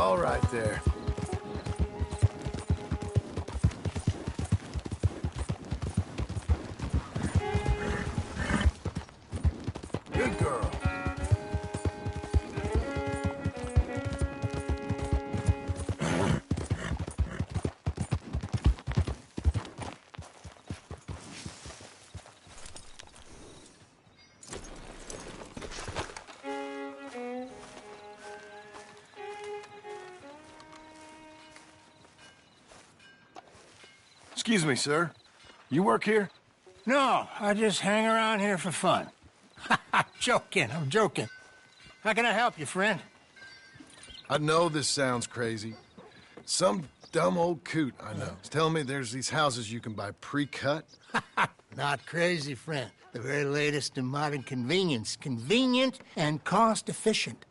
all right there. Good girl. Excuse me, sir. You work here? No, I just hang around here for fun. I'm joking. How can I help you, friend? I know this sounds crazy. Some dumb old coot I know is telling me there's these houses you can buy pre-cut. Not crazy, friend. The very latest in modern convenience. Convenient and cost-efficient.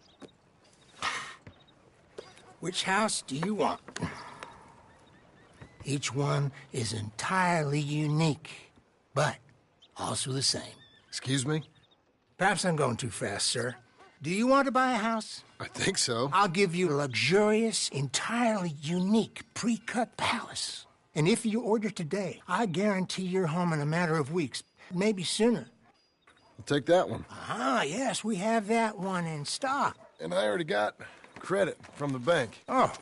Which house do you want? Each one is entirely unique, but also the same. Excuse me? Perhaps I'm going too fast, sir. Do you want to buy a house? I think so. I'll give you a luxurious, entirely unique pre-cut palace. And if you order today, I guarantee you're home in a matter of weeks, maybe sooner. I'll take that one. Ah, yes, we have that one in stock. And I already got credit from the bank. Oh,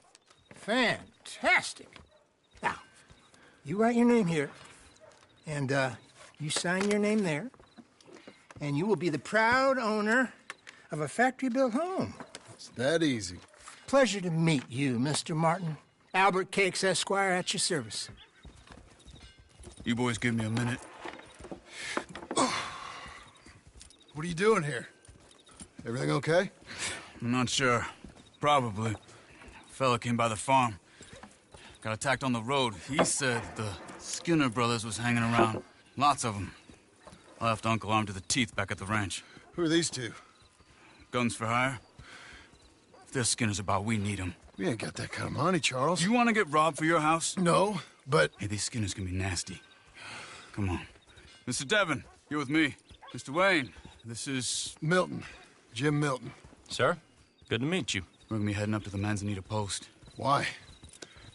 fantastic. Now, you write your name here, and you sign your name there, and you will be the proud owner of a factory-built home. It's that easy. Pleasure to meet you, Mr. Martin. Albert Cakes, Esquire, at your service. You boys give me a minute. What are you doing here? Everything okay? I'm not sure. Probably. Fella came by the farm. Got attacked on the road. He said the Skinner brothers was hanging around. Lots of them. I left Uncle armed to the teeth back at the ranch. Who are these two? Guns for hire? If there's Skinner's about, we need them. We ain't got that kind of money, Charles. You want to get robbed for your house? No, but... Hey, these Skinners can be nasty. Come on. Mr. Devon, you're with me. Mr. Wayne, this is... Milton. Jim Milton. Sir, good to meet you. We're gonna be heading up to the Manzanita post. Why?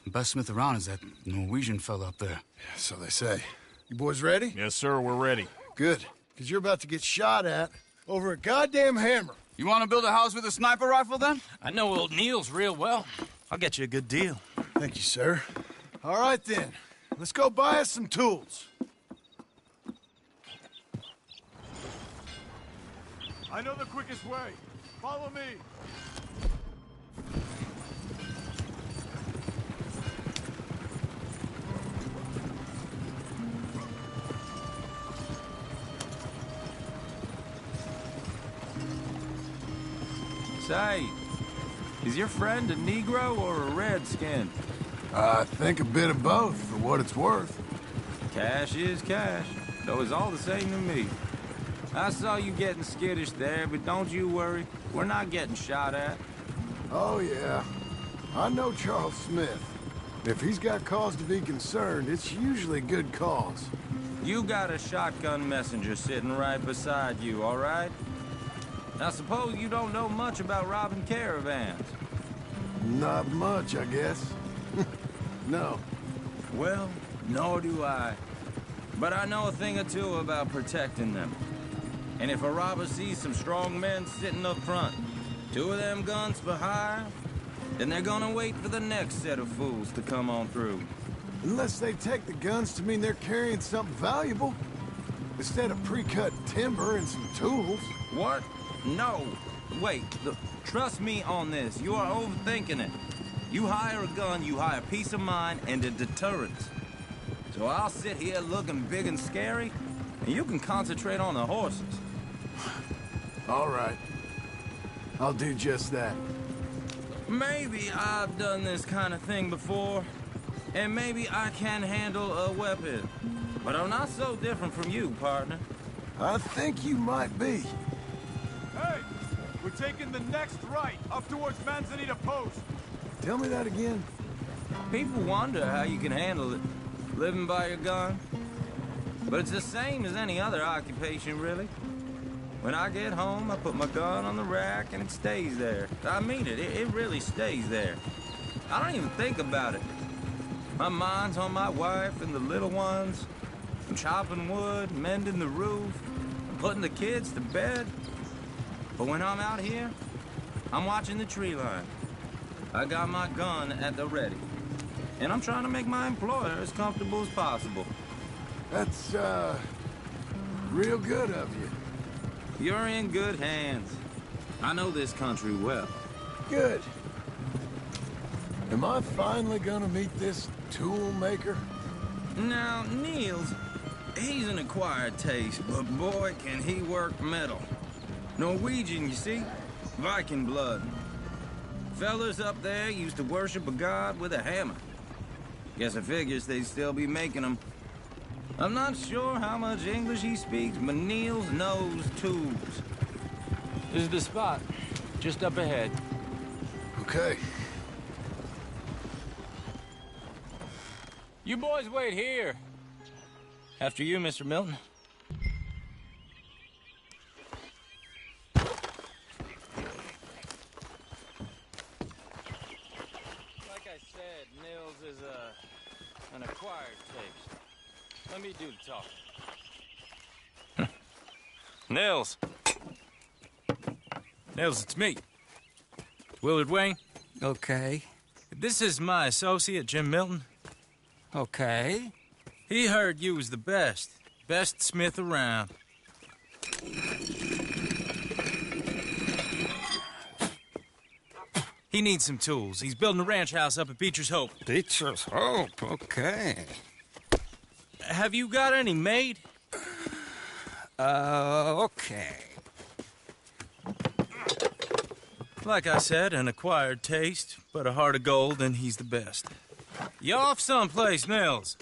The best smith around is that Norwegian fella up there. So they say. You boys ready? Yes, sir, we're ready. Good. Because you're about to get shot at over a goddamn hammer. You want to build a house with a sniper rifle, then? I know old Neil's real well. I'll get you a good deal. Thank you, sir. All right, then. Let's go buy us some tools. I know the quickest way. Follow me. Say, is your friend a Negro or a Redskin? I think a bit of both, for what it's worth. Cash is cash, though it's all the same to me. I saw you getting skittish there, but don't you worry. We're not getting shot at. Oh, yeah. I know Charles Smith. If he's got cause to be concerned, it's usually good cause. You got a shotgun messenger sitting right beside you, all right? I suppose you don't know much about robbing caravans. Not much, I guess. No. Well, nor do I. But I know a thing or two about protecting them. And if a robber sees some strong men sitting up front, 2 of them guns for hire, then they're gonna wait for the next set of fools to come on through. Unless they take the guns to mean they're carrying something valuable. Instead of pre-cut timber and some tools. What? No. Wait, look, trust me on this. You are overthinking it. You hire a gun, you hire peace of mind and a deterrence. So I'll sit here looking big and scary, and you can concentrate on the horses. All right. I'll do just that. Maybe I've done this kind of thing before, and maybe I can handle a weapon. But I'm not so different from you, partner. I think you might be. Hey, we're taking the next right up towards Manzanita Post. Tell me that again. People wonder how you can handle it, living by your gun. But it's the same as any other occupation, really. When I get home, I put my gun on the rack and it stays there. I mean it. It really stays there. I don't even think about it. My mind's on my wife and the little ones. I'm chopping wood, mending the roof, putting the kids to bed. But when I'm out here, I'm watching the tree line. I got my gun at the ready. And I'm trying to make my employer as comfortable as possible. That's, real good of you. You're in good hands. I know this country well. Good. Am I finally gonna meet this tool maker? Now, Niels, he's an acquired taste, but boy, can he work metal. Norwegian, you see? Viking blood. Fellas up there used to worship a god with a hammer. Guess I figures they'd still be making them. I'm not sure how much English he speaks, but Niels knows tools. This is the spot, just up ahead. Okay. You boys wait here. After you, Mr. Milton. Like I said, Nils is an acquired taste. Let me do the talking. Nils. Nils, it's me. Willard Wayne. Okay. This is my associate, Jim Milton. Okay. He heard you was the best. Best smith around. He needs some tools. He's building a ranch house up at Beecher's Hope. Beecher's Hope, okay. Have you got any made? Okay. Like I said, an acquired taste, but a heart of gold, and he's the best. You off someplace, Nils?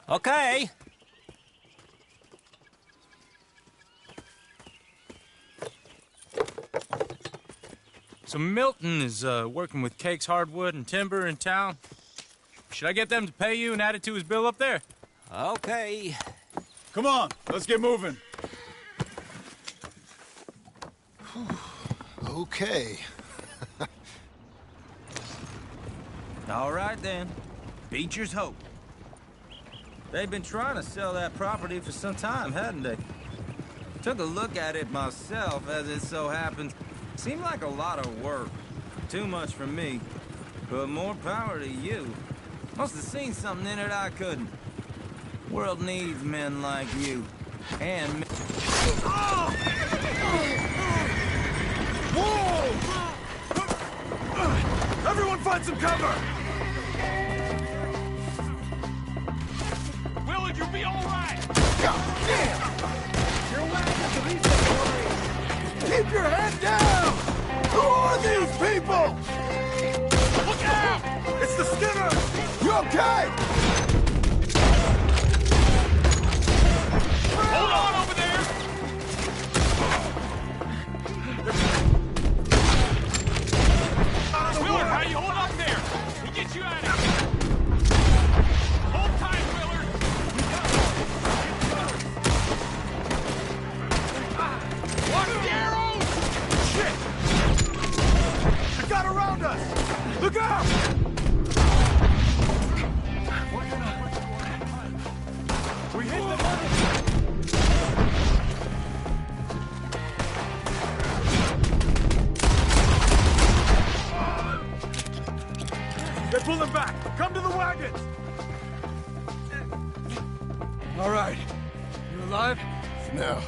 Okay. So Milton is working with Cake's Hardwood and Timber in town. Should I get them to pay you and add it to his bill up there? Okay. Come on, let's get moving. Okay. All right, then. Beecher's Hope. They've been trying to sell that property for some time, hadn't they? Took a look at it myself, as it so happens. Seemed like a lot of work. Too much for me. But more power to you. Must have seen something in it I couldn't. World needs men like you. And me. Whoa! Everyone find some cover! Willard, you'll be all right! God damn! You're welcome to these stories! Keep your head down! Who are these people? Look out! It's the Skinners! You okay? Hold on over there! Willard, how you hold up there? He gets you out of here! Hold tight, Willard! Watch the arrows! Shit! They got around us! Look out! We hit them on the... They're pulling back! Come to the wagons! All right. You alive? No.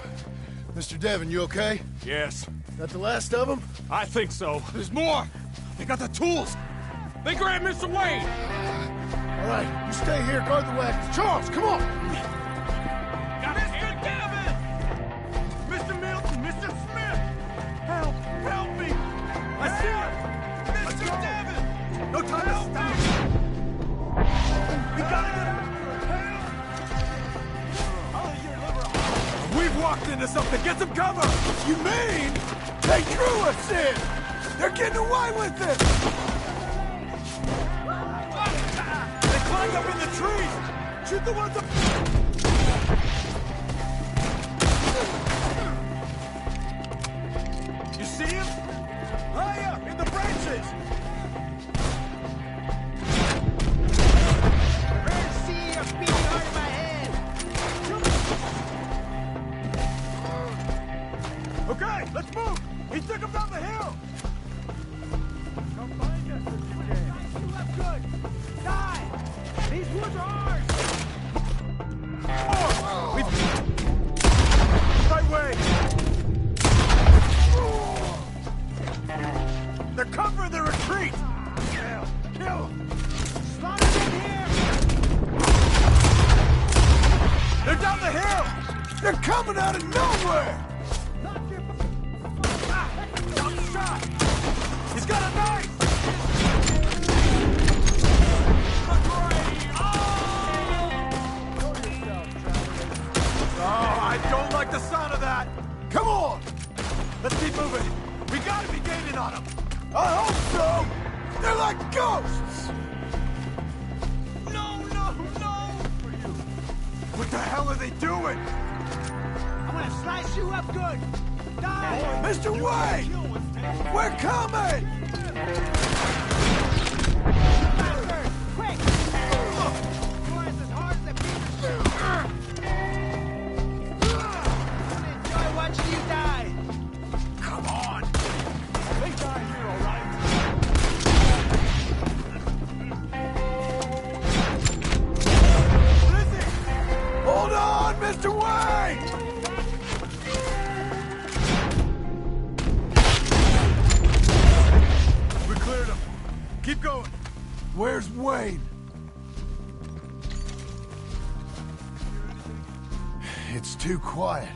Mr. Devon, you okay? Yes, That the last of them? I think so. There's more! They got the tools! They grabbed Mr. Wayne! All right, you stay here, guard the wagons. Charles, come on! Mr. Devon! Mr. Milton! Mr. Smith! Help! Help me! I see him! Mr. Devon! No time to stop! We gotta get out! Help! We've walked into something! Get some cover! You mean they drew us in? They're getting away with it! They climbed up in the trees! Shoot the ones up... Okay, let's move! He took him down the hill! Come find us if you can. You left good! Die! These woods are ours! Oh! Right way! They're covering the retreat! Kill them! Slaughter in here! They're down the hill! They're coming out of nowhere! Shot! He's got a knife! Oh, I don't like the sound of that! Come on! Let's keep moving! We gotta be gaining on them! I hope so! They're like ghosts! No, no, no! What the hell are they doing? I'm gonna slice you up good. Die! Mr. Wayne! We're coming! Faster! Quick! Yours as hard as a piece of shit. I'm gonna enjoy watching you die. Come on! They die here, all right? What is it? Hold on, Mr. Wayne! We cleared them. Keep going. Where's Wayne? It's too quiet.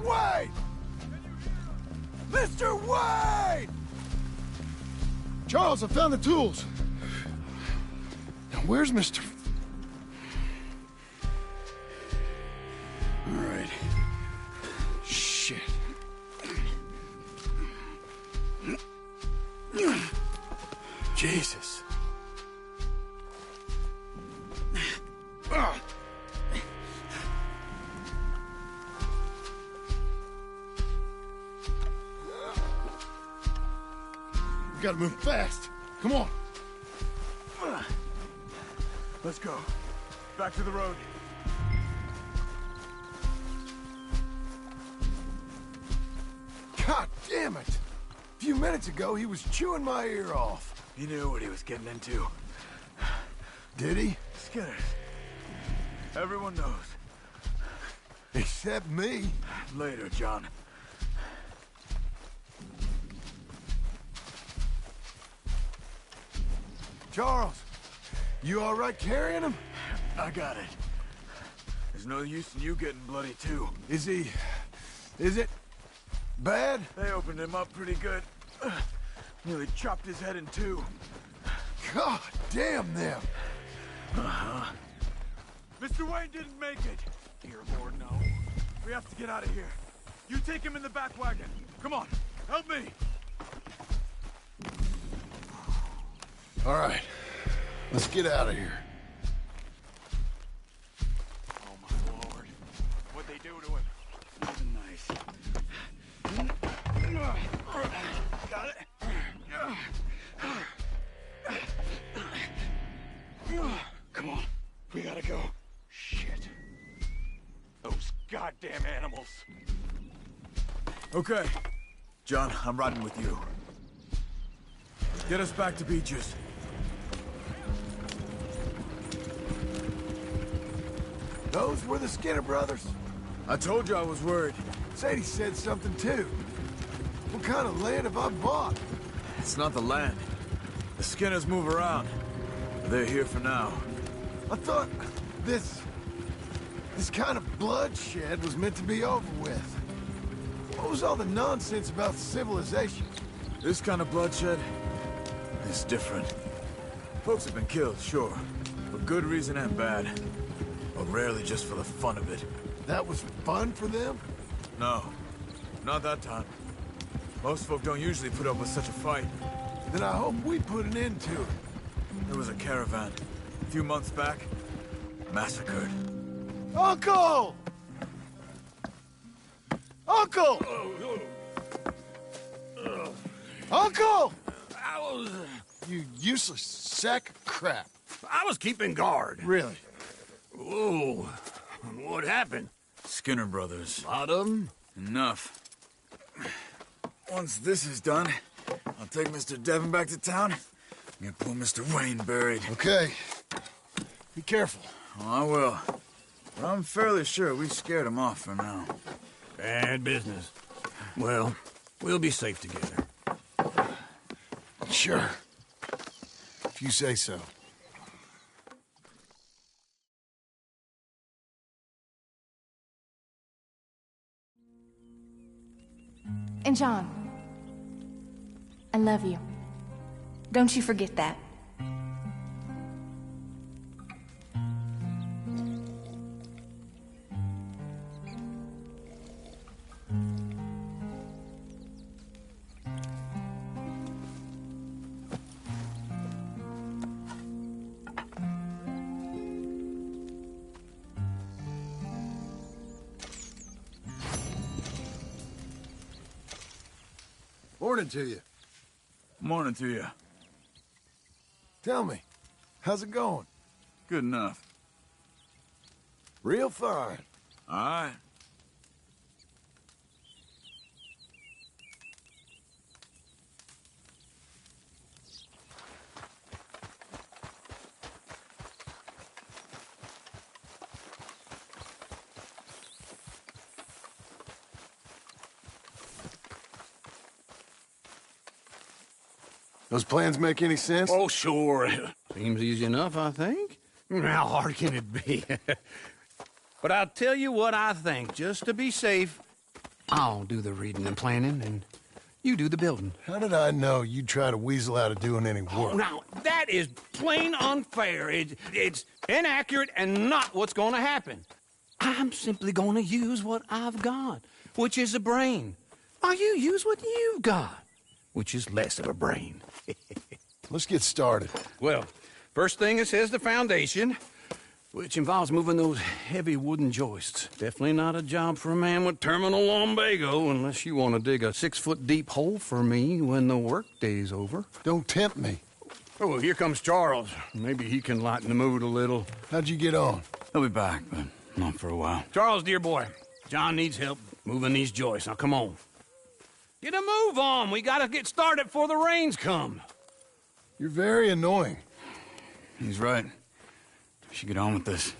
Wayne! Mr. Wayne! Charles, I found the tools. Now, where's Mr. All right. Shit. Jesus. We gotta move fast. Come on. Let's go. Back to the road. God damn it! A few minutes ago, he was chewing my ear off. He knew what he was getting into. Did he? Skinners. Everyone knows. Except me. Later, John. Charles, you all right carrying him? I got it. There's no use in you getting bloody, too. Is it bad? They opened him up pretty good. Nearly chopped his head in two. God damn them. Uh-huh. Mr. Wayne didn't make it. Dear Lord, no. We have to get out of here. You take him in the back wagon. Come on, help me. All right, let's get out of here. Oh, my Lord. What'd they do to him? Nothing nice. Got it? Come on. We gotta go. Shit. Those goddamn animals. Okay. John, I'm riding with you. Get us back to Beaches. Those were the Skinner brothers. I told you I was worried. Sadie said something too. What kind of land have I bought? It's not the land. The Skinners move around. They're here for now. I thought this kind of bloodshed was meant to be over with. What was all the nonsense about civilization? This kind of bloodshed is different. Folks have been killed, sure. For good reason and bad. But rarely just for the fun of it. That was fun for them? No. Not that time. Most folk don't usually put up with such a fight. Then I hope we put an end to it. There was a caravan. A few months back. Massacred. Uncle! Uncle! Uncle! You useless sack of crap. I was keeping guard. Really? Whoa. What happened? Skinner brothers. Lot of them? Enough. Once this is done, I'll take Mr. Devon back to town and get poor Mr. Wayne buried. Okay. Be careful. Oh, I will. But I'm fairly sure we scared him off for now. Bad business. Well, we'll be safe together. Sure. If you say so. And John, I love you. Don't you forget that. Morning to you. Morning to you. Tell me, how's it going? Good enough. Real fine. All right. Those plans make any sense? Oh, sure. Seems easy enough, I think. How hard can it be? But I'll tell you what I think. Just to be safe, I'll do the reading and planning, and you do the building. How did I know you'd try to weasel out of doing any work? Now, that is plain unfair. It's inaccurate and not what's going to happen. I'm simply going to use what I've got, which is a brain. While you use what you've got, which is less of a brain. Let's get started. Well, first thing it says the foundation, which involves moving those heavy wooden joists. Definitely not a job for a man with terminal lumbago unless you want to dig a 6-foot deep hole for me when the workday's over. Don't tempt me. Oh, here comes Charles. Maybe he can lighten the mood a little. How'd you get on? He'll be back, but not for a while. Charles, dear boy, John needs help moving these joists. Now, come on. Get a move on. We gotta get started before the rains come. You're very annoying. He's right. We should get on with this.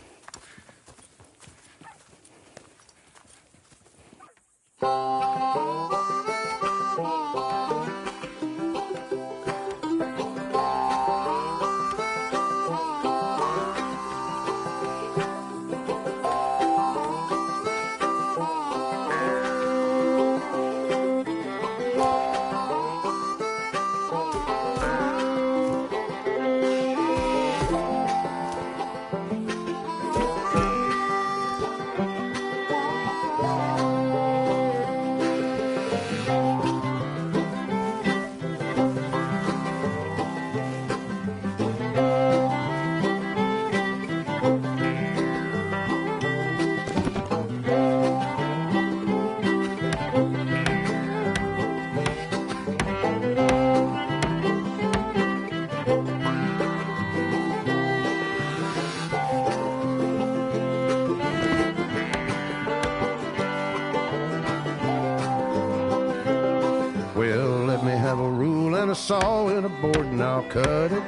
Well, let me have a rule and a saw and a board and I'll cut it.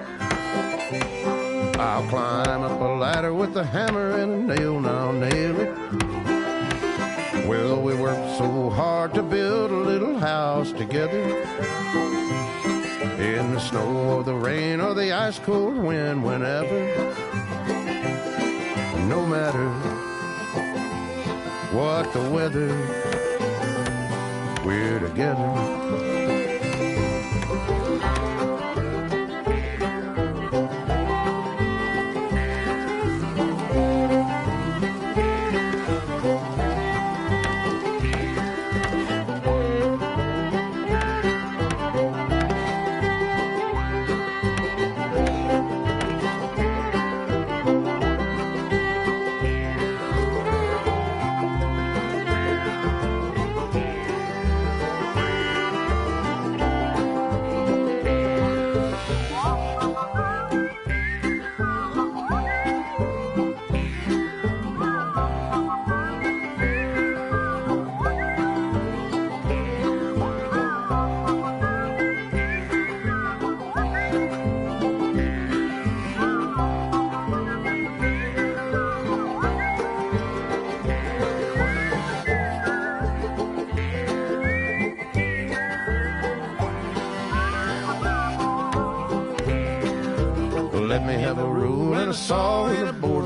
I'll climb up a ladder with a hammer and a nail and I'll nail it. Well, we worked so hard to build a little house together. In the snow or the rain or the ice cold wind, whenever. No matter what the weather, we're together.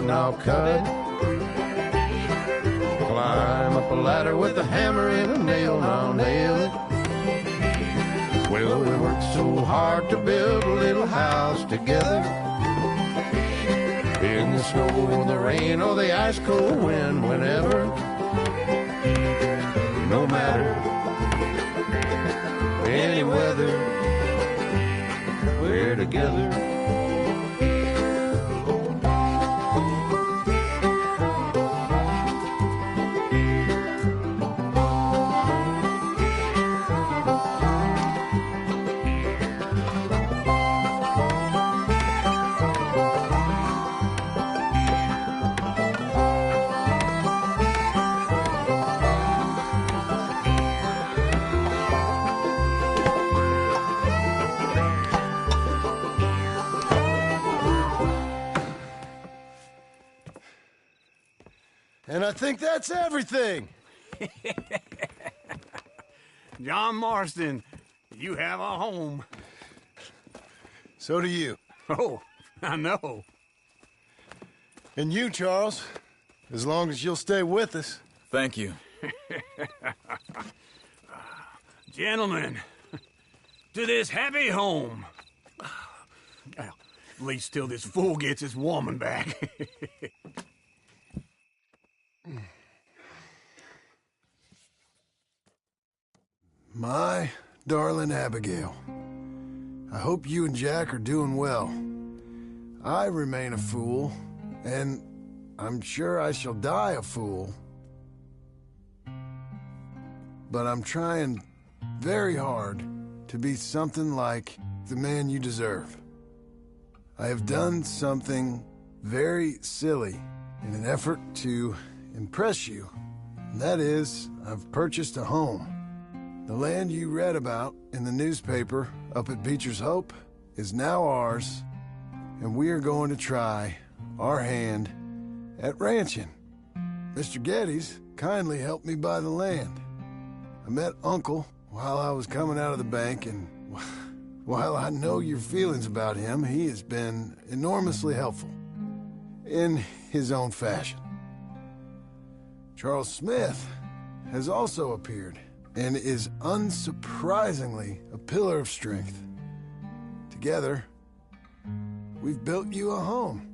and I'll cut it. Climb up a ladder with a hammer and a nail and I'll nail it. Well, we worked so hard to build a little house together. In the snow, in the rain, or the ice cold wind, whenever. No matter any weather, we're together. And I think that's everything. John Marston, you have a home. So do you. Oh, I know. And you, Charles, as long as you'll stay with us. Thank you. Gentlemen, to this happy home. Well, at least till this fool gets his woman back. My darling Abigail, I hope you and Jack are doing well. I remain a fool, and I'm sure I shall die a fool. But I'm trying very hard to be something like the man you deserve. I have done something very silly in an effort to impress you. And that is, I've purchased a home. The land you read about in the newspaper up at Beecher's Hope is now ours, and we are going to try our hand at ranching. Mr. Geddes kindly helped me buy the land. I met Uncle while I was coming out of the bank, and while I know your feelings about him, he has been enormously helpful in his own fashion. Charles Smith has also appeared and is unsurprisingly a pillar of strength. Together, we've built you a home.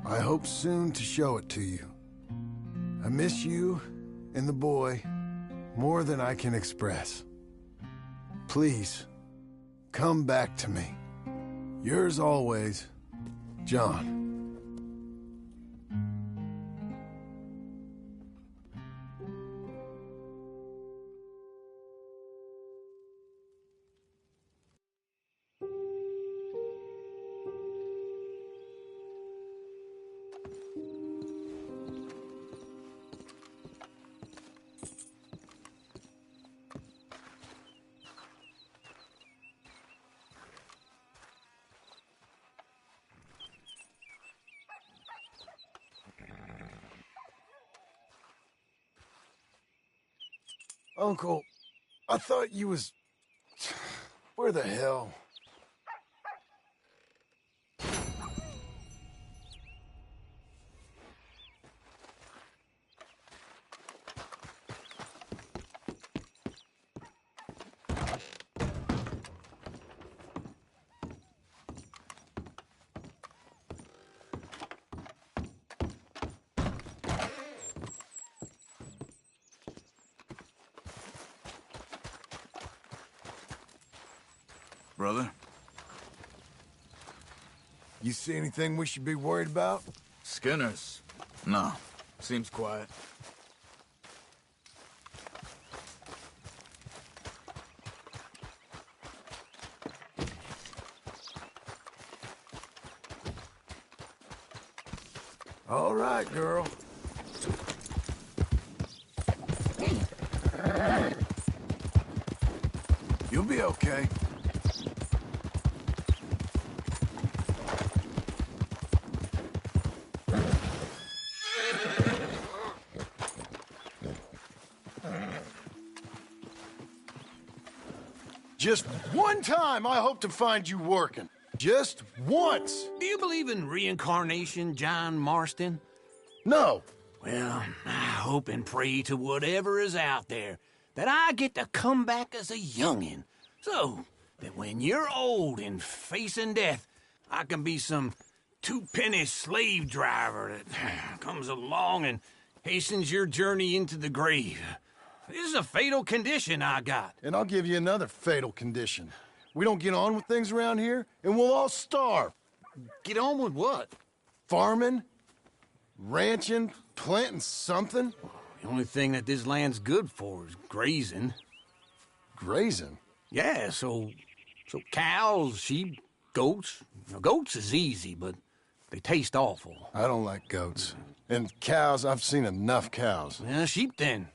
I hope soon to show it to you. I miss you and the boy more than I can express. Please, come back to me. Yours always, John. Uncle, I thought you was... Where the hell? Brother? You see anything we should be worried about? Skinner's? No. Seems quiet. All right, girl. You'll be okay. Just one time I hope to find you working. Just once. Do you believe in reincarnation, John Marston? No. Well, I hope and pray to whatever is out there that I get to come back as a youngin', so that when you're old and facing death, I can be some two-penny slave driver that comes along and hastens your journey into the grave. This is a fatal condition I got. And I'll give you another fatal condition. We don't get on with things around here, and we'll all starve. Get on with what? Farming, ranching, planting something. The only thing that this land's good for is grazing. Grazing? Yeah, so cows, sheep, goats. Now, goats is easy, but they taste awful. I don't like goats. And cows, I've seen enough cows. Yeah, sheep then.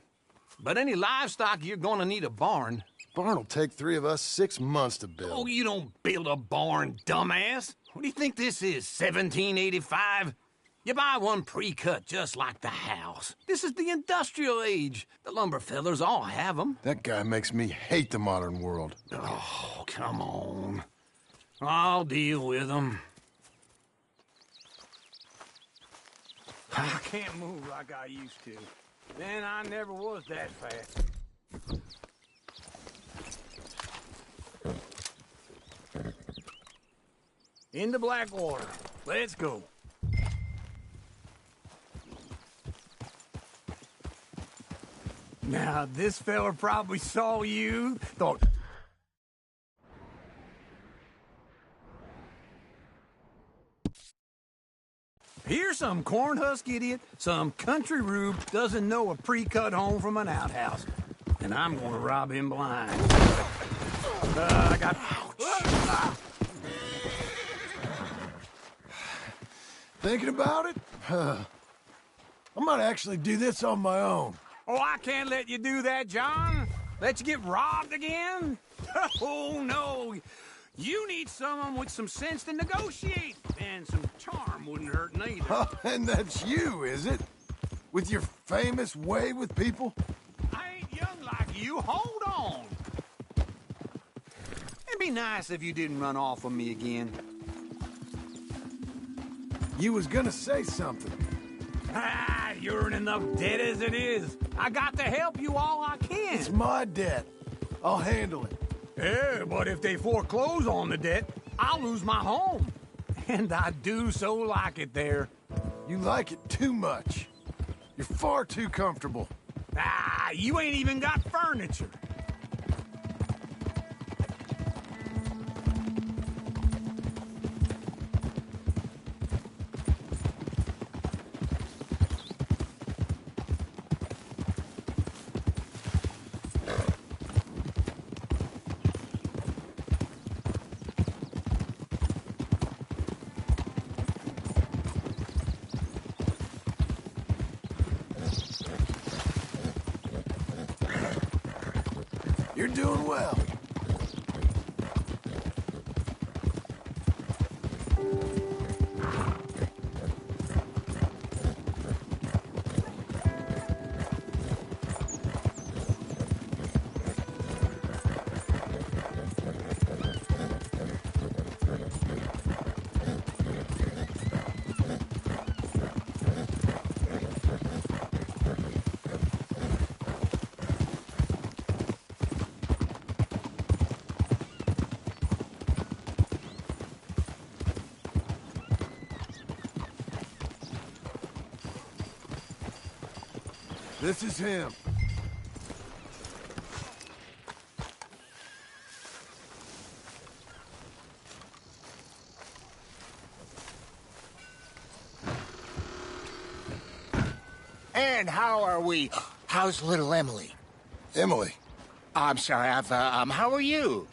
But any livestock, you're gonna need a barn. Barn will take 3 of us 6 months to build. Oh, you don't build a barn, dumbass. What do you think this is, 1785? You buy one pre-cut just like the house. This is the industrial age. The lumber fellers all have them. That guy makes me hate the modern world. Oh, come on. I'll deal with them. I can't move like I used to. Man, I never was that fast. Into Blackwater. Let's go. Now, this fella probably saw you, thought... Here's some cornhusk idiot, some country rube doesn't know a pre-cut home from an outhouse. And I'm gonna rob him blind. I got... Thinking about it? I might actually do this on my own. Oh, I can't let you do that, John. Let you get robbed again? Oh, no. You need someone with some sense to negotiate. And some charm wouldn't hurt neither. Oh, and that's you, is it? With your famous way with people? I ain't young like you. Hold on. It'd be nice if you didn't run off on me again. You was gonna say something. Ah, you're in enough debt as it is. I got to help you all I can. It's my debt. I'll handle it. Yeah, but if they foreclose on the debt, I'll lose my home. And I do so like it there. You like it too much. You're far too comfortable. Ah, you ain't even got furniture. You're doing well. This is him. And how are we? How's little Emily? Emily. I'm sorry, how are you?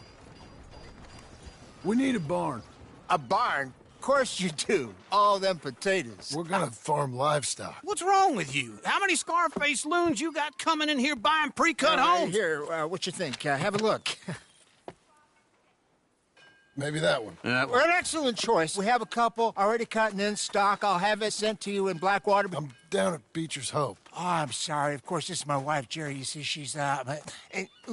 We need a barn. A barn? Of course you do. All them potatoes. We're gonna farm livestock. What's wrong with you? How many Scarface loons you got coming in here buying pre-cut homes? Here, what you think? Have a look. Maybe that one. We're an excellent choice. We have a couple already cut and in stock. I'll have it sent to you in Blackwater. I'm down at Beecher's Hope. Oh, I'm sorry. Of course, this is my wife, Jerry. You see, she's but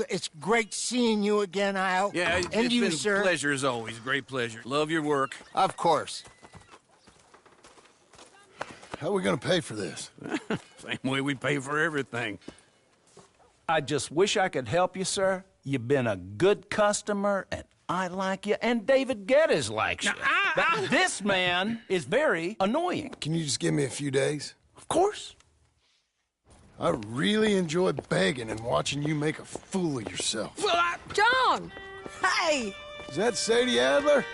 it's great seeing you again, Al. Yeah, and it's you, been sir. a pleasure as always. Great pleasure. Love your work. Of course. How are we gonna pay for this? Same way we pay for everything. I just wish I could help you, sir. You've been a good customer, and I like you, and David Geddes likes you. But this man is very annoying. Can you just give me a few days? Of course. I really enjoy begging and watching you make a fool of yourself. John! Hey! Is that Sadie Adler?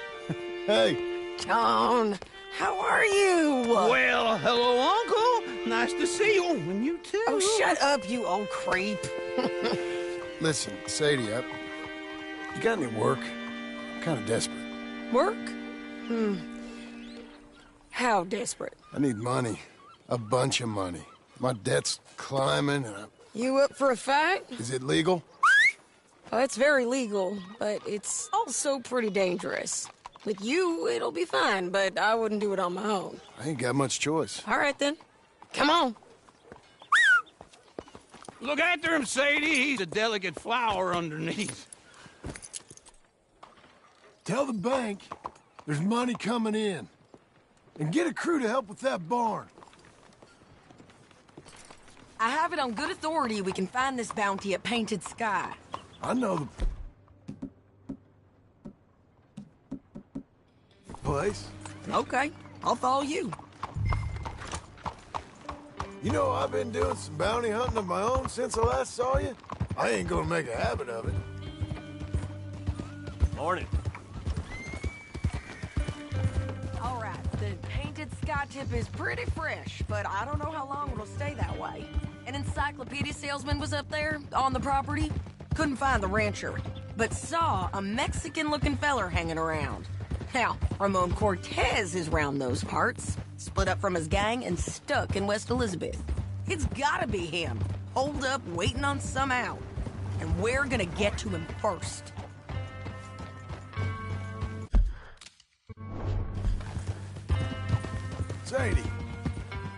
Hey. John, how are you? Well, hello, Uncle. Nice to see you. And you too. Oh, shut up, you old creep. Listen, Sadie, you got any work? I'm kind of desperate. Work? How desperate? I need money. A bunch of money. My debt's climbing and You up for a fight? Is it legal? Oh, it's very legal, but it's also pretty dangerous. With you, it'll be fine, but I wouldn't do it on my own. I ain't got much choice. All right, then. Come on. Look after him, Sadie. He's a delicate flower underneath. Tell the bank there's money coming in. And get a crew to help with that barn. I have it on good authority we can find this bounty at Painted Sky. I know the place. Okay, I'll follow you. You know, I've been doing some bounty hunting of my own since I last saw you. I ain't gonna make a habit of it. Morning. All right, the Painted Sky tip is pretty fresh, but I don't know how long it'll stay that way. An encyclopedia salesman was up there on the property. Couldn't find the rancher, but saw a Mexican-looking feller hanging around. Now, Ramon Cortez is round those parts, split up from his gang and stuck in West Elizabeth. It's gotta be him, holed up waiting on some out. And we're gonna get to him first. Sadie.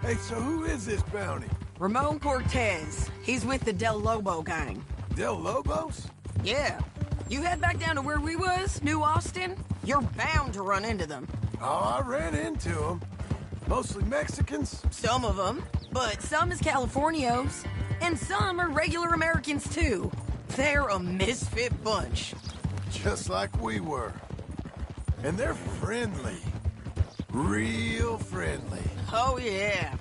Hey, so who is this bounty? Ramon Cortez. He's with the Del Lobo gang. Del Lobos? Yeah. You head back down to where we was, New Austin, you're bound to run into them. Oh, I ran into them. Mostly Mexicans? Some of them, but some is Californios. And some are regular Americans, too. They're a misfit bunch. Just like we were. And they're friendly. Real friendly. Oh, yeah.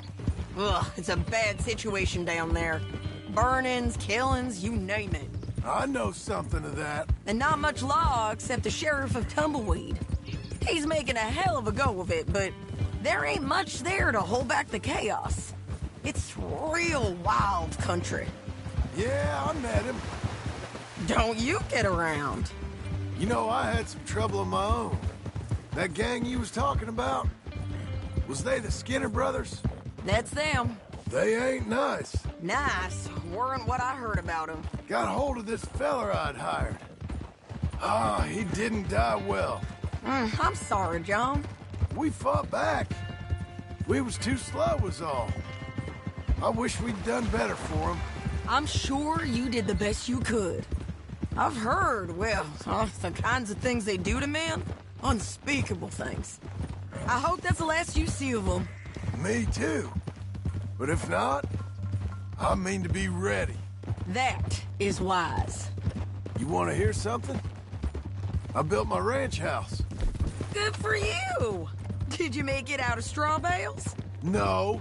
Ugh, it's a bad situation down there. Burnings, killings, you name it. I know something of that. And not much law except the sheriff of Tumbleweed. He's making a hell of a go of it, but there ain't much there to hold back the chaos. It's real wild country. Yeah, I met him. Don't you get around. You know, I had some trouble of my own. That gang you was talking about, was they the Skinner brothers? That's them. They ain't nice. Nice. Weren't what I heard about them. Got hold of this feller I'd hired. Ah, he didn't die well. I'm sorry, John. We fought back. We was too slow was all. I wish we'd done better for him. I'm sure you did the best you could. I've heard, well, the kinds of things they do to men. Unspeakable things. I hope that's the last you see of them. Me too. But if not, I mean to be ready. That is wise. You want to hear something? I built my ranch house. Good for you. Did you make it out of straw bales? No.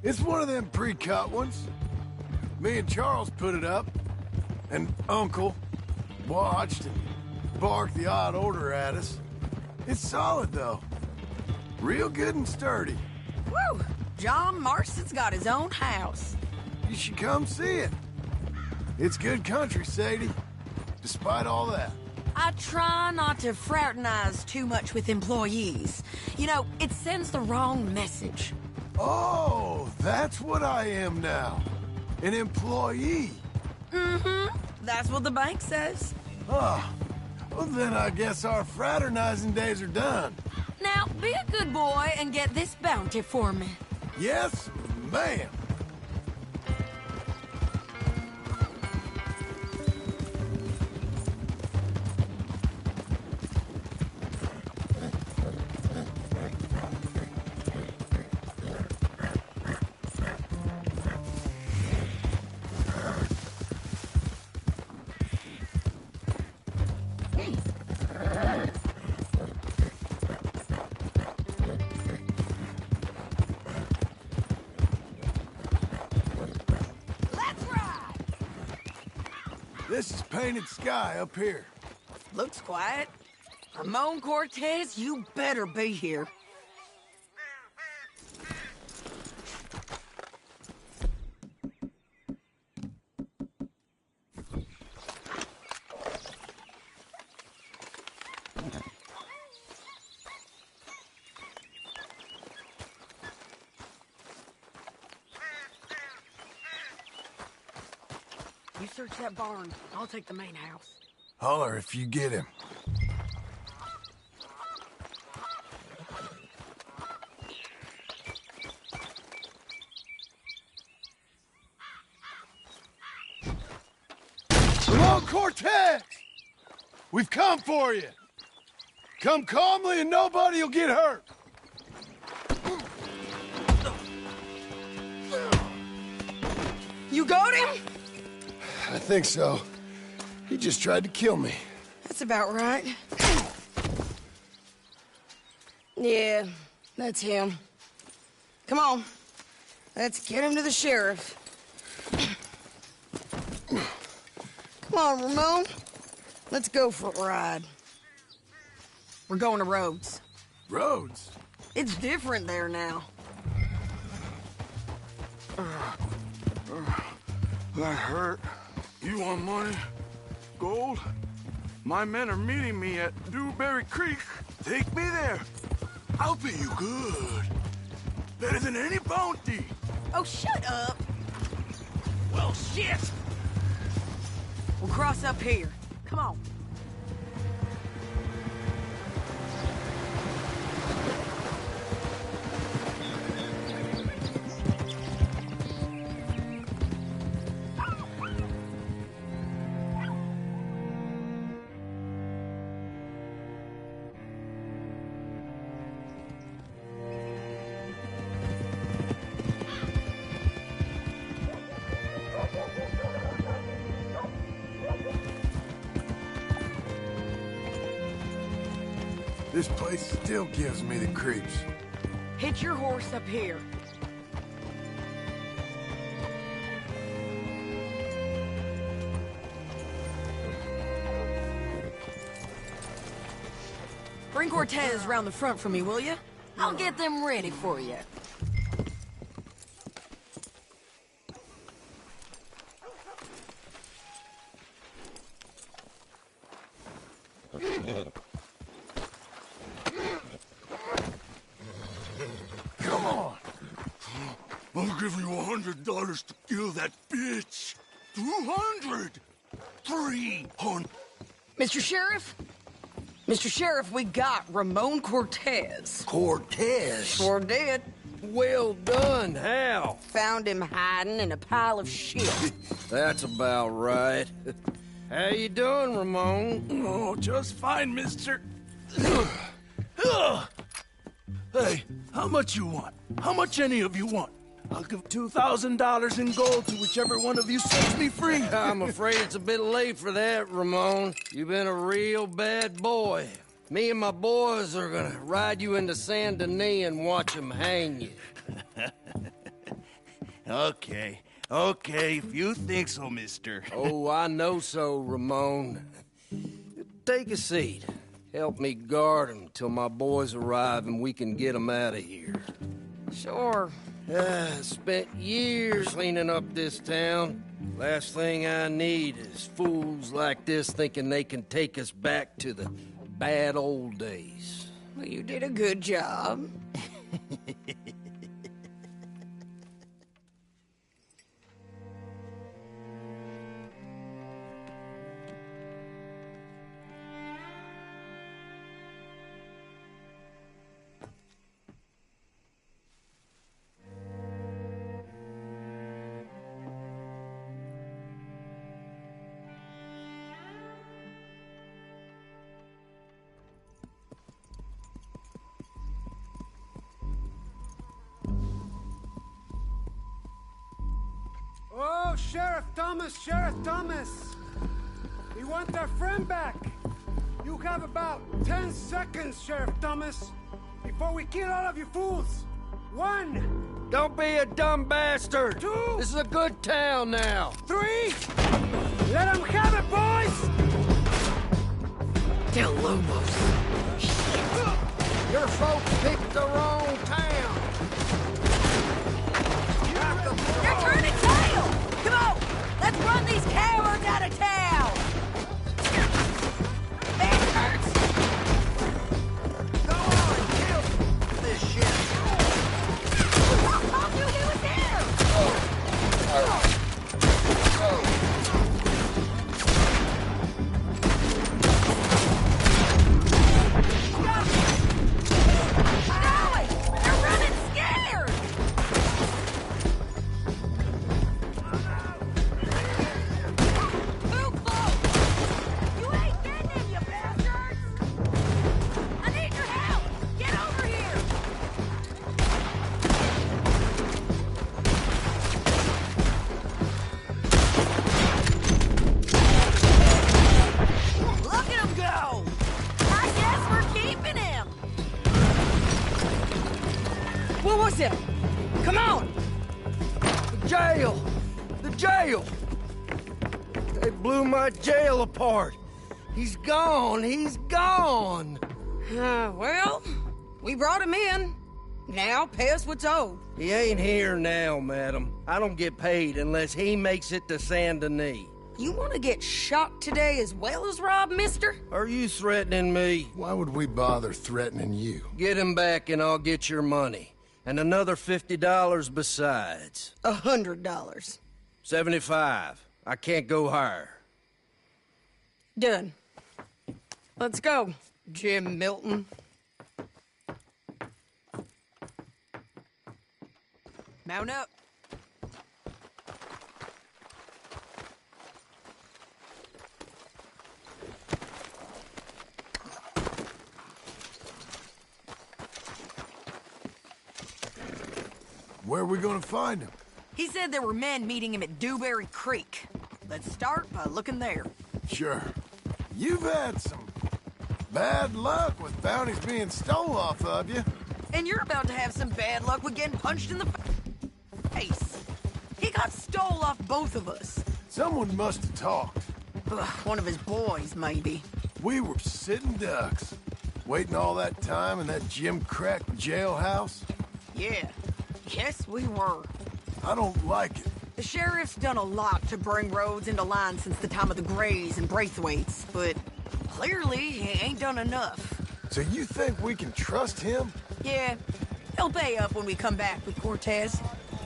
It's one of them pre-cut ones. Me and Charles put it up, and Uncle watched and barked the odd order at us. It's solid, though. Real good and sturdy. Woo! John Marston's got his own house. You should come see it. It's good country, Sadie. Despite all that. I try not to fraternize too much with employees. You know, it sends the wrong message. Oh, that's what I am now. An employee. Mm-hmm. That's what the bank says. Ah, Well, then I guess our fraternizing days are done. Now, be a good boy and get this bounty for me. Yes, ma'am. This is Painted Sky up here. Looks quiet. Ramon Cortez, you better be here. You search that barn. I'll take the main house. Holler if you get him. Ramon Cortez! We've come for you. Come calmly and nobody will get hurt. You got him? I think so. He just tried to kill me. That's about right. Yeah, that's him. Come on. Let's get him to the sheriff. Come on, Ramon. Let's go for a ride. We're going to Rhodes. Rhodes? It's different there now. That hurt. You want money? Gold? My men are meeting me at Dewberry Creek. Take me there. I'll pay you good. Better than any bounty. Oh, shut up. Well, shit. We'll cross up here. Come on. This place still gives me the creeps. Hitch your horse up here. Bring Cortez round the front for me, will you? I'll get them ready for you. Come on. I'll give you $100 to kill that bitch. 200. 300. Mr. Sheriff? Mr. Sheriff, we got Ramon Cortez. Cortez? Sure did. Well done, Hal. Found him hiding in a pile of shit. That's about right. How you doing, Ramon? Oh, just fine, mister. Hey, how much you want? How much any of you want? I'll give $2,000 in gold to whichever one of you sets me free. I'm afraid it's a bit late for that, Ramon. You've been a real bad boy. Me and my boys are gonna ride you into Saint Denis and watch them hang you. Okay, if you think so, mister. Oh, I know so, Ramon. Take a seat. Help me guard them till my boys arrive and we can get them out of here. Sure. Spent years cleaning up this town. Last thing I need is fools like this thinking they can take us back to the bad old days. Well, you did a good job. Sheriff Thomas, Sheriff Thomas! We want their friend back! You have about 10 seconds, Sheriff Thomas, before we kill all of you fools! 1! Don't be a dumb bastard! 2! This is a good town now! 3! Let them have it, boys! Del Lomos. Your folks picked the wrong town! They're turning tail! Come on! Let's run these cowards out of town! That hurts! Go on, kill this shit! I told you he was here! They're running scared! Too close! You ain't getting him, you bastards! I need your help! Get over here! Look at him go! I guess we're keeping him! What was it? Come on! The jail! The jail! They blew my jail apart! He's gone! He's gone! Well, we brought him in. Now pay us what's owed. He ain't here now, madam. I don't get paid unless he makes it to Saint Denis. You want to get shot today as well as Rob, mister? Are you threatening me? Why would we bother threatening you? Get him back and I'll get your money. And another $50 besides. $100. 75. I can't go higher. Done. Let's go, Jim Milton. Mount up. Where are we gonna find him? He said there were men meeting him at Dewberry Creek. Let's start by looking there. Sure. You've had some bad luck with bounties being stole off of you. And you're about to have some bad luck with getting punched in the face. He got stole off both of us. Someone must have talked. Ugh, one of his boys, maybe. We were sitting ducks, waiting all that time in that Jim Crack jailhouse. Yeah. Yes, we were. I don't like it. The sheriff's done a lot to bring roads into line since the time of the Grays and Braithwaites, but clearly he ain't done enough. So you think we can trust him? Yeah, he'll pay up when we come back with Cortez.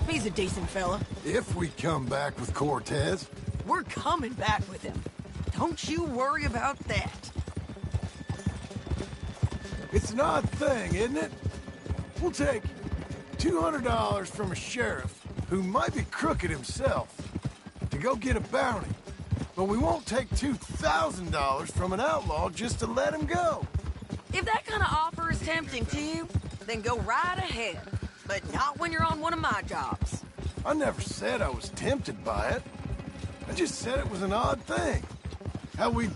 He's a decent fella. If we come back with Cortez. We're coming back with him. Don't you worry about that. It's an odd thing, isn't it? We'll take $200 from a sheriff who might be crooked himself to go get a bounty, but we won't take $2,000 from an outlaw just to let him go. If that kind of offer is tempting to you, then go right ahead. But not when you're on one of my jobs. I never said I was tempted by it. I just said it was an odd thing. How we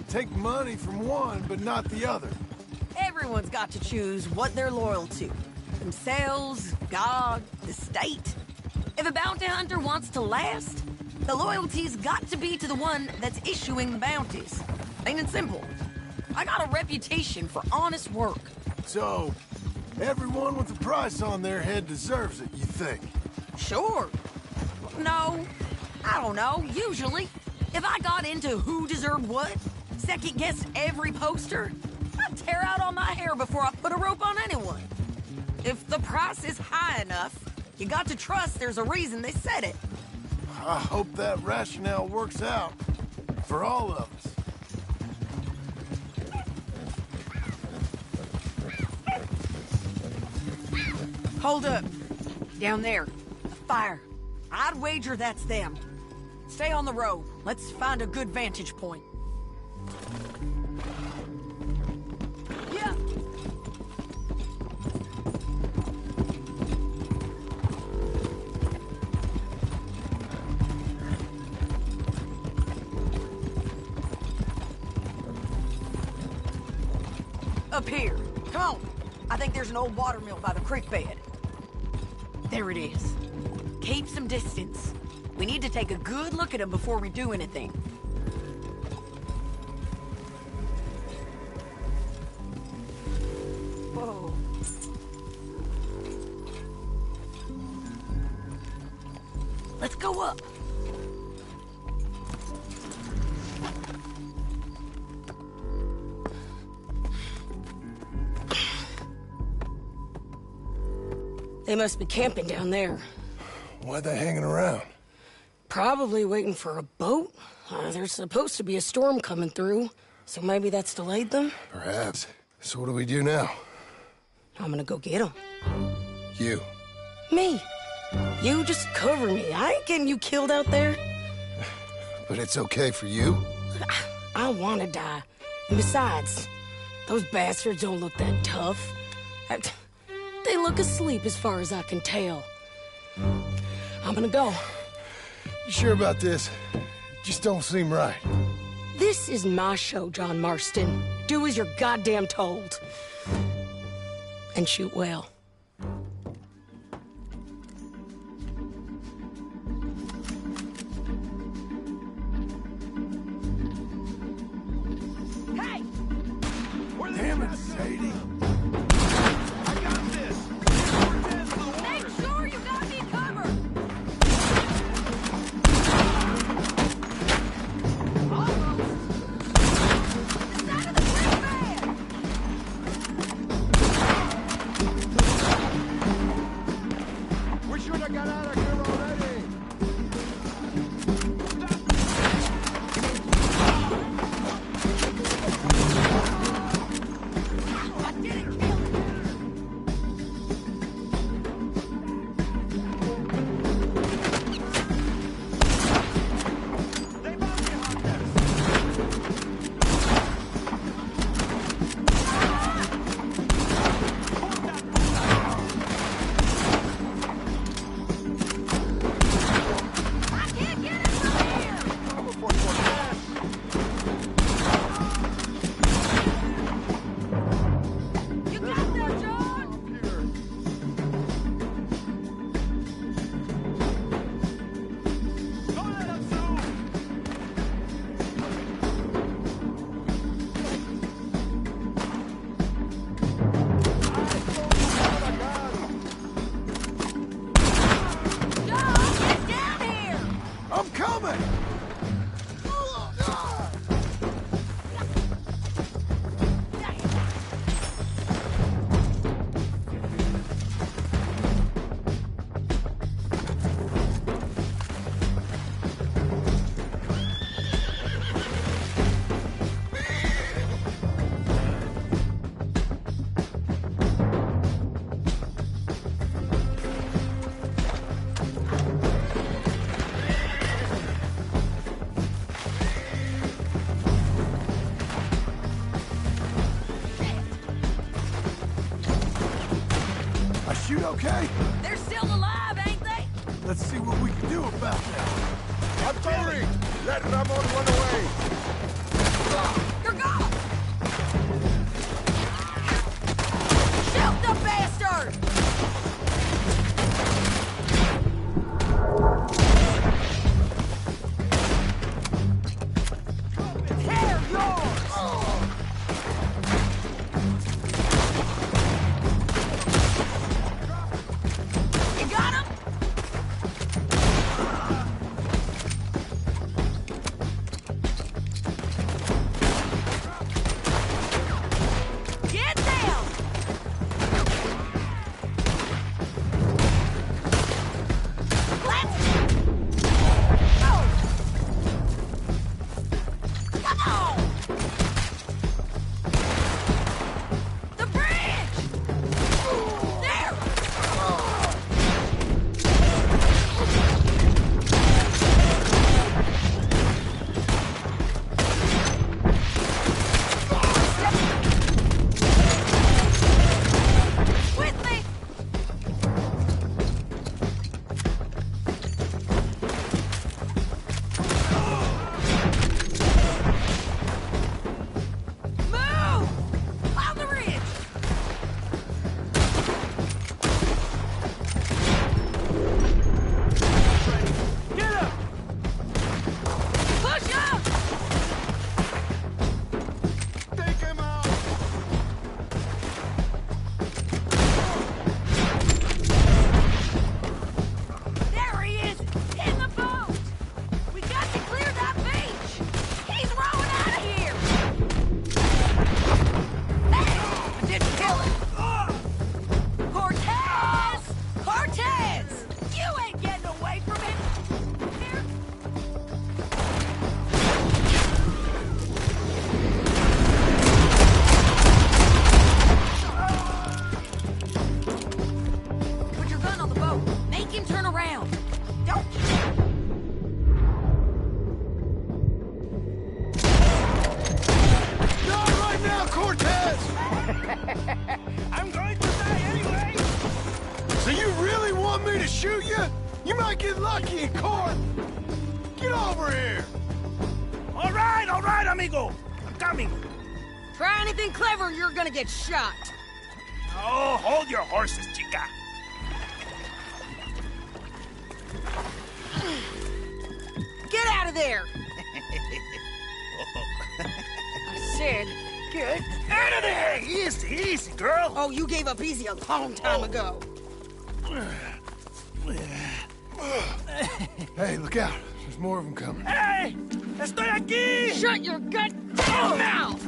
take money from one but not the other. Everyone's got to choose what they're loyal to. Themselves, God, the state. If a bounty hunter wants to last, the loyalty's got to be to the one that's issuing the bounties. Plain and simple. I got a reputation for honest work. So, everyone with a price on their head deserves it, you think? Sure. No, I don't know, usually. If I got into who deserved what, second-guessed every poster, I'd tear out all my hair before I put a rope on anyone. If the price is high enough, you got to trust there's a reason they said it. I hope that rationale works out for all of us. Hold up. Down there. A fire. I'd wager that's them. Stay on the road. Let's find a good vantage point. Yeah. Up here. Come on. I think there's an old water mill by the creek bed. There it is. Keep some distance. We need to take a good look at him before we do anything. Whoa. Let's go up. They must be camping down there. Why are they hanging around? Probably waiting for a boat. There's supposed to be a storm coming through, so maybe that's delayed them? Perhaps. So what do we do now? I'm gonna go get them. You. Me. You just cover me. I ain't getting you killed out there. But it's okay for you? I wanna die. And besides, those bastards don't look that tough. They look asleep as far as I can tell. I'm gonna go. You sure about this? Just don't seem right. This is my show, John Marston. Do as you're goddamn told. And shoot well. Hey! Damn it, Sadie. Make sure you got me covered! We should have got out of here already. I didn't kill him! I can't get him from here! You got there, John! John, get down here! I'm coming! I shoot okay? They're still alive, ain't they? Let's see what we can do about that. Artillery! Let Ramon run away. You're gone! Shoot the bastard! They're yours! You got him? Get down! want me to shoot you? You might get lucky in court. Get over here. All right, amigo. I'm coming. Try anything clever, you're gonna get shot. Oh, hold your horses, chica. Get out of there! I said, get Out of there! Easy, girl. Oh, you gave up easy a long time ago. Hey, look out. There's more of them coming. Hey! Estoy aquí! Shut your goddamn mouth!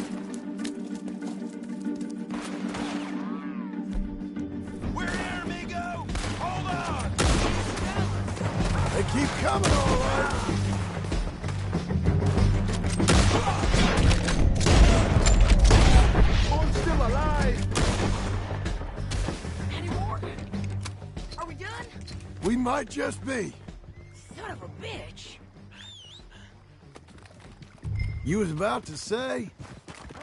We're here, amigo! Hold on! They keep coming, all right. One's still alive. Any more? Are we done? We might just be. Son of a bitch. You was about to say?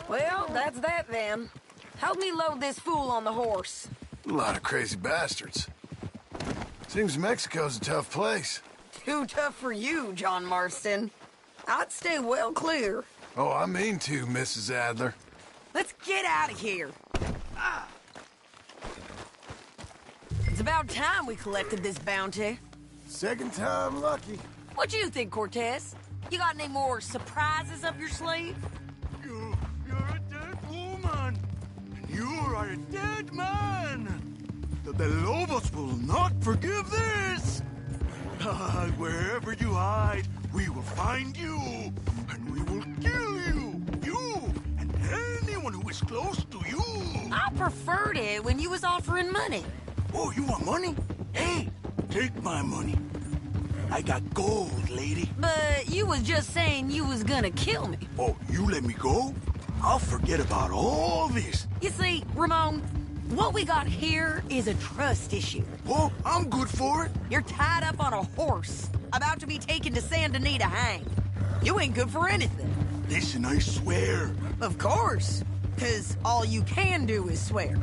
Well, that's that then. Help me load this fool on the horse. A lot of crazy bastards. Seems Mexico's a tough place. Too tough for you, John Marston. I'd stay well clear. Oh, I mean to, Mrs. Adler. Let's get out of here. It's about time we collected this bounty. Second time lucky. What do you think, Cortez? You got any more surprises up your sleeve? You're a dead woman. And you are a dead man. The Lobos will not forgive this. Wherever you hide, we will find you. And we will kill you. You and anyone who is close to you. I preferred it when you was offering money. Oh, you want money? Hey, take my money. I got gold, lady. But you was just saying you was gonna kill me. Oh, you let me go? I'll forget about all this. You see, Ramon, what we got here is a trust issue. Oh, I'm good for it. You're tied up on a horse, about to be taken to Saint Denis to hang. You ain't good for anything. Listen, I swear. Of course, because all you can do is swear.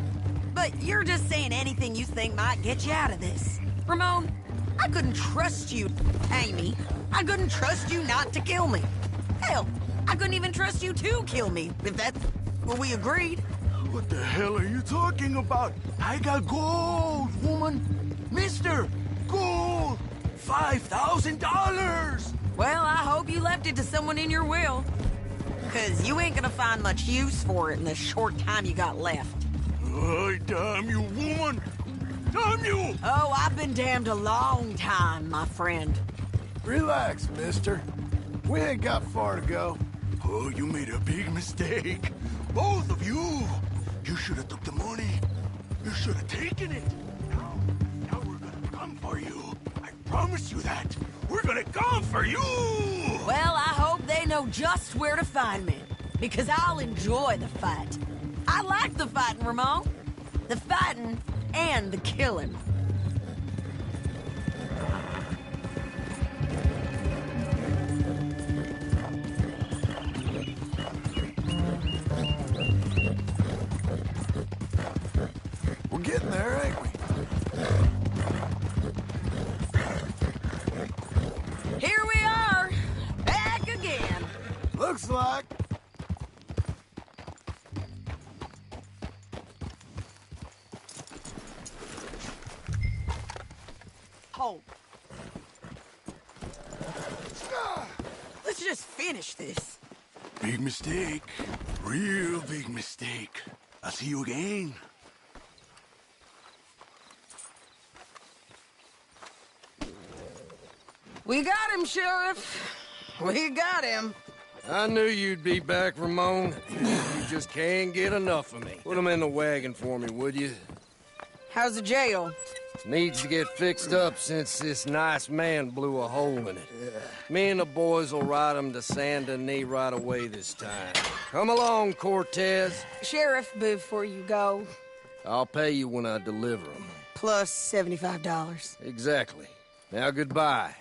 But you're just saying anything you think might get you out of this. Ramon, I couldn't trust you to hang me. I couldn't trust you not to kill me. Hell, I couldn't even trust you to kill me, if that's what we agreed. What the hell are you talking about? I got gold, woman. Mister, gold. $5,000. Well, I hope you left it to someone in your will. Because you ain't gonna find much use for it in the short time you got left. Oh, damn you, woman. Damn you. Oh, I've been damned a long time, my friend. Relax, mister. We ain't got far to go. Oh, you made a big mistake. Both of you. You should have took the money. You should have taken it. Now we're gonna come for you. I promise you that. We're gonna come for you. Well, I hope they know just where to find me. Because I'll enjoy the fight. I like the fighting, Ramon. The fighting and the killing. We're getting there, ain't we? Here we are, back again. Looks like. Hold. Let's just finish this. Big mistake. Real big mistake. I'll see you again. We got him, Sheriff. We got him. I knew you'd be back, Ramon. You just can't get enough of me. Put him in the wagon for me, would you? How's the jail? Needs to get fixed up since this nice man blew a hole in it. Me and the boys will ride him to Saint Denis right away this time. Come along, Cortez. Sheriff, before you go, I'll pay you when I deliver him. plus $75. Exactly. Now, goodbye.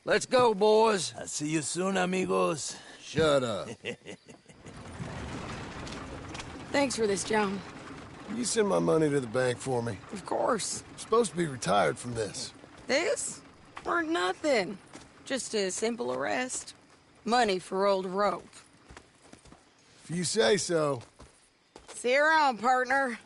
Let's go, boys. I'll see you soon, amigos. Shut up. Thanks for this, John. You send my money to the bank for me. Of course. I'm supposed to be retired from this. This? Weren't nothing. Just a simple arrest. Money for old rope. If you say so. See you around, partner.